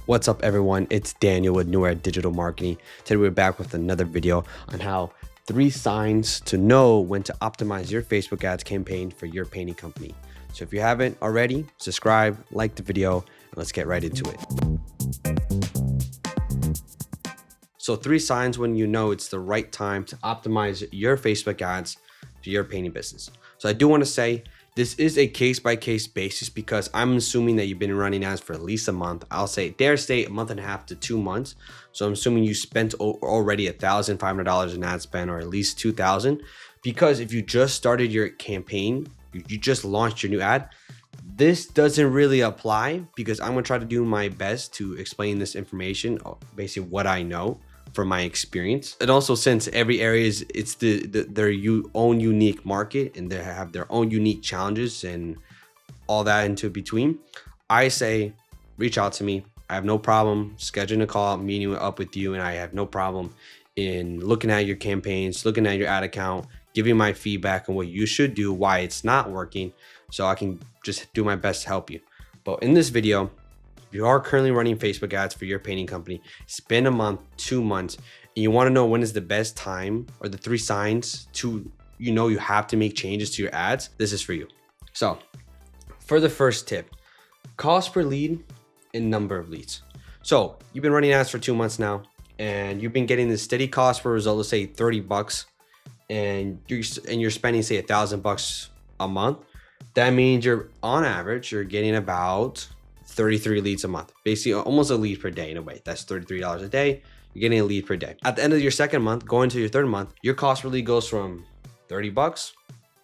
What's up everyone, it's Daniel with New Era Digital Marketing. Today we're back with another video on how 3 signs to know when to optimize your Facebook ads campaign for your painting company. So if you haven't already, subscribe, like the video, and let's get right into it. So 3 signs when you know it's the right time to optimize your Facebook ads to your painting business. So I do want to say, this is a case-by-case basis because I'm assuming that you've been running ads for at least a month. I'll say, dare say, a month and a half to 2 months. So I'm assuming you spent already $1,500 in ad spend, or at least $2,000. Because if you just started your campaign, you just launched your new ad, this doesn't really apply because I'm gonna try to do my best to explain this information, basically what I know from my experience. And also, since every area it's their own unique market and they have their own unique challenges and all that into between, I say reach out to me. I have no problem scheduling a call, meeting up with you, and I have no problem in looking at your campaigns, looking at your ad account, giving my feedback on what you should do, why it's not working, so I can just do my best to help you. But in this video, if you are currently running Facebook ads for your painting company, it's been a month, 2 months, and you want to know when is the best time or the 3 signs to, you have to make changes to your ads, this is for you. So for the first tip, cost per lead and number of leads. So you've been running ads for 2 months now, and you've been getting this steady cost per result, let's say $30, and you're spending say $1,000 a month. That means you're on average, you're getting about 33 leads a month, basically almost a lead per day in a way. That's $33 a day. You're getting a lead per day. At the end of your second month, going to your third month, your cost per lead goes from $30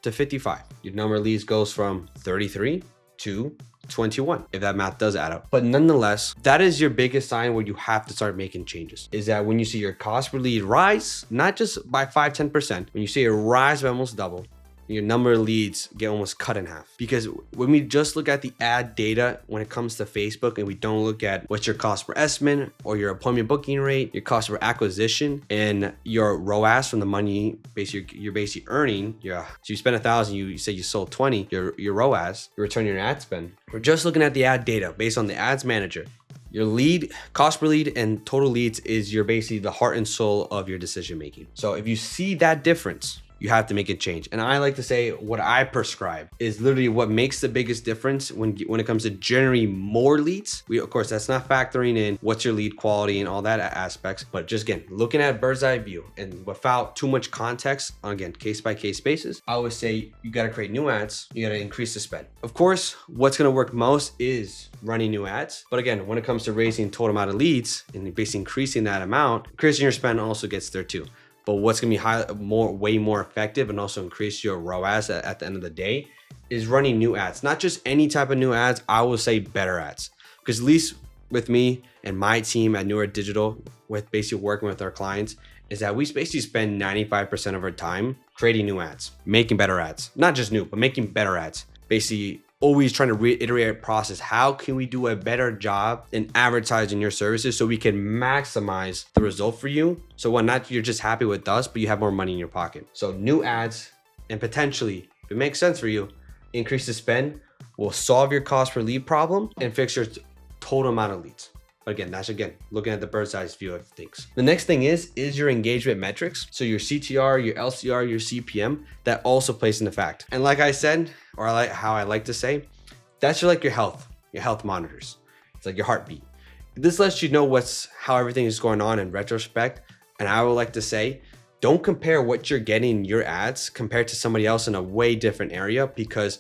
to 55. Your number of leads goes from 33 to 21, if that math does add up. But nonetheless, that is your biggest sign where you have to start making changes, is that when you see your cost per lead rise, not just by 5-10%, when you see it rise by almost double, your number of leads get almost cut in half. Because when we just look at the ad data when it comes to Facebook, and we don't look at what's your cost per estimate or your appointment booking rate, your cost per acquisition, and your ROAS from the money you're basically earning. So you spend 1,000, you say you sold 20, your ROAS, your return on your ad spend. We're just looking at the ad data based on the ads manager. Your lead, cost per lead, and total leads is basically the heart and soul of your decision making. So if you see that difference, you have to make a change. And I like to say what I prescribe is literally what makes the biggest difference when it comes to generating more leads. Of course, that's not factoring in what's your lead quality and all that aspects, but just again, looking at bird's eye view and without too much context, again, case by case basis, I always say you got to create new ads, you got to increase the spend. Of course, what's going to work most is running new ads. But again, when it comes to raising total amount of leads and basically increasing that amount, increasing your spend also gets there too. But what's going to be way more effective and also increase your ROAS at the end of the day is running new ads. Not just any type of new ads, I will say better ads. Because at least with me and my team at New Era Digital, with basically working with our clients, is that we basically spend 95% of our time creating new ads, making better ads. Not just new, but making better ads. Basically, always trying to reiterate our process. How can we do a better job in advertising your services so we can maximize the result for you? So not you're just happy with us, but you have more money in your pocket. So new ads, and potentially, if it makes sense for you, increase the spend will solve your cost per lead problem and fix your total amount of leads. But again, that's looking at the bird's eye view of things. The next thing is your engagement metrics. So your CTR, your LCR, your CPM, that also plays into fact. And like I said, or how I like to say, that's your health monitors. It's like your heartbeat. This lets you know how everything is going on in retrospect. And I would like to say, don't compare what you're getting in your ads compared to somebody else in a way different area, because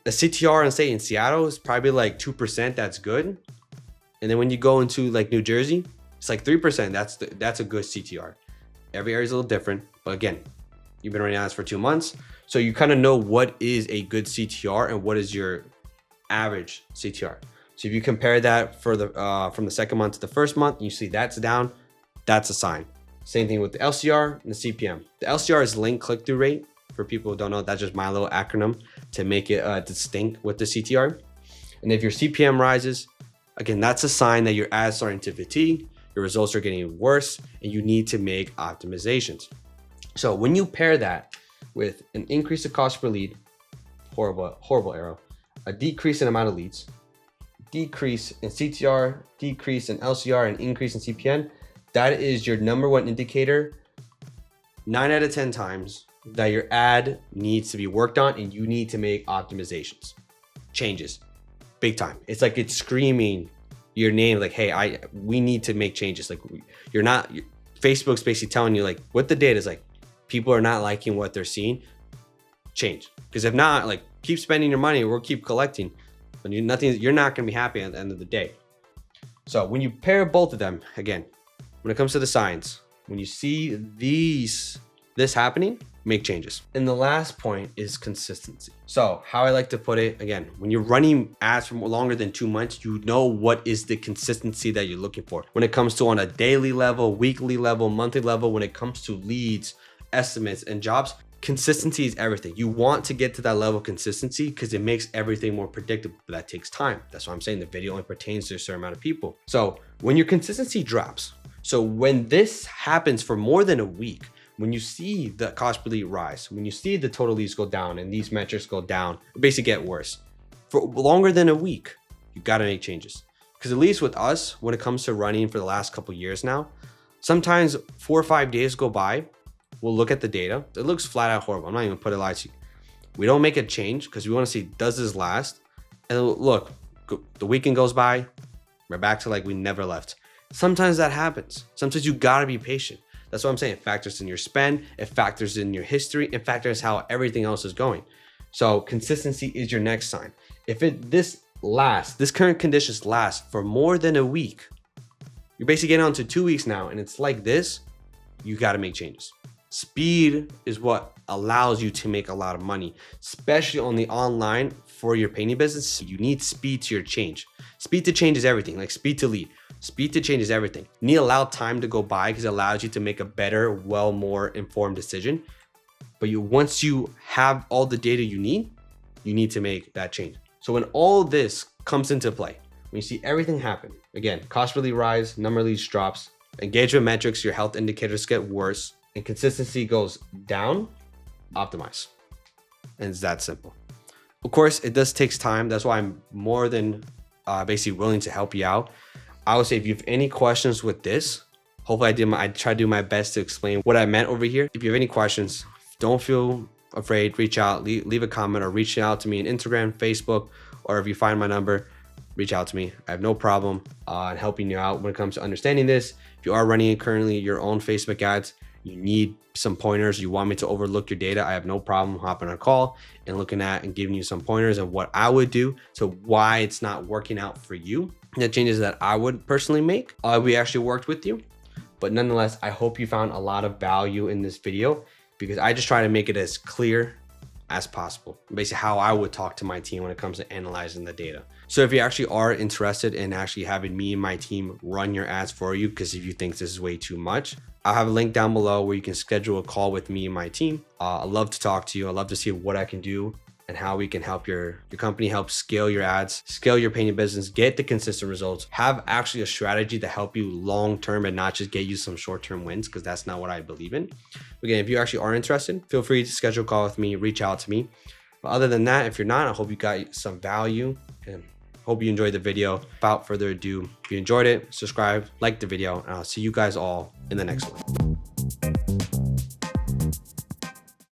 the CTR in Seattle is probably like 2%. That's good. And then when you go into like New Jersey, it's like 3%. That's a good CTR. Every area is a little different. But again, you've been running ads for 2 months, so you kind of know what is a good CTR and what is your average CTR. So if you compare that from the second month to the first month, you see that's down, that's a sign. Same thing with the LCR and the CPM. The LCR is link click-through rate. For people who don't know, that's just my little acronym to make it distinct with the CTR. And if your CPM rises, again, that's a sign that your ads are starting to fatigue, your results are getting worse, and you need to make optimizations. So when you pair that with an increase of cost per lead, horrible arrow, a decrease in amount of leads, decrease in CTR, decrease in LCR, and increase in CPN, that is your number one indicator 9 out of 10 times that your ad needs to be worked on and you need to make optimizations, changes, big time. It's like it's screaming your name like, hey, we need to make changes. Like Facebook's basically telling you like what the data is like, people are not liking what they're seeing, change. Because if not, like keep spending your money, we'll keep collecting, but you're not gonna be happy at the end of the day. So when you pair both of them, again, when it comes to the signs, when you see this happening, make changes. And the last point is consistency. So how I like to put it, again, when you're running ads for longer than 2 months, you know what is the consistency that you're looking for. When it comes to on a daily level, weekly level, monthly level, when it comes to leads, estimates, and jobs, consistency is everything. You want to get to that level of consistency because it makes everything more predictable, but that takes time. That's why I'm saying the video only pertains to a certain amount of people. So when your consistency drops, so when this happens for more than a week, when you see the cost per lead rise, when you see the total leads go down and these metrics go down, basically get worse for longer than a week, you got to make changes. Because at least with us, when it comes to running for the last couple of years now, sometimes 4 or 5 days go by, we'll look at the data. It looks flat out horrible. I'm not even putting a lie to you. We don't make a change because we want to see, does this last? And look, the weekend goes by, we're back to like we never left. Sometimes that happens. Sometimes you got to be patient. That's what I'm saying. It factors in your spend, it factors in your history, it factors how everything else is going. So consistency is your next sign. If this current conditions last for more than a week, you're basically getting on to 2 weeks now and it's like this, you got to make changes. Speed is what allows you to make a lot of money, especially on the online for your painting business. You need speed to your change. Speed to change is everything, like speed to lead. Speed to change is everything. You need to allow time to go by because it allows you to make a better, more informed decision. But once you have all the data you need to make that change. So when all this comes into play, when you see everything happen, again, cost per lead rise, number of leads drops, engagement metrics, your health indicators get worse, and consistency goes down, optimize. And it's that simple. Of course, it does take time. That's why I'm more than basically willing to help you out. I would say if you have any questions with this, hopefully I try to do my best to explain what I meant over here. If you have any questions, don't feel afraid, reach out, leave a comment or reach out to me on Instagram, Facebook, or if you find my number, reach out to me. I have no problem in helping you out when it comes to understanding this. If you are running currently your own Facebook ads, you need some pointers, you want me to overlook your data, I have no problem hopping on a call and looking at and giving you some pointers of what I would do to why it's not working out for you. The changes that I would personally make, we actually worked with you. But nonetheless, I hope you found a lot of value in this video because I just try to make it as clear as possible. Basically how I would talk to my team when it comes to analyzing the data. So if you actually are interested in actually having me and my team run your ads for you, because if you think this is way too much, I'll have a link down below where you can schedule a call with me and my team. I'd love to talk to you. I'd love to see what I can do and how we can help your company help scale your ads, scale your painting business, get the consistent results, have actually a strategy to help you long-term and not just get you some short-term wins, because that's not what I believe in. Again, if you actually are interested, feel free to schedule a call with me, reach out to me. But other than that, if you're not, I hope you got some value and hope you enjoyed the video. Without further ado, if you enjoyed it, subscribe, like the video, and I'll see you guys all in the next one.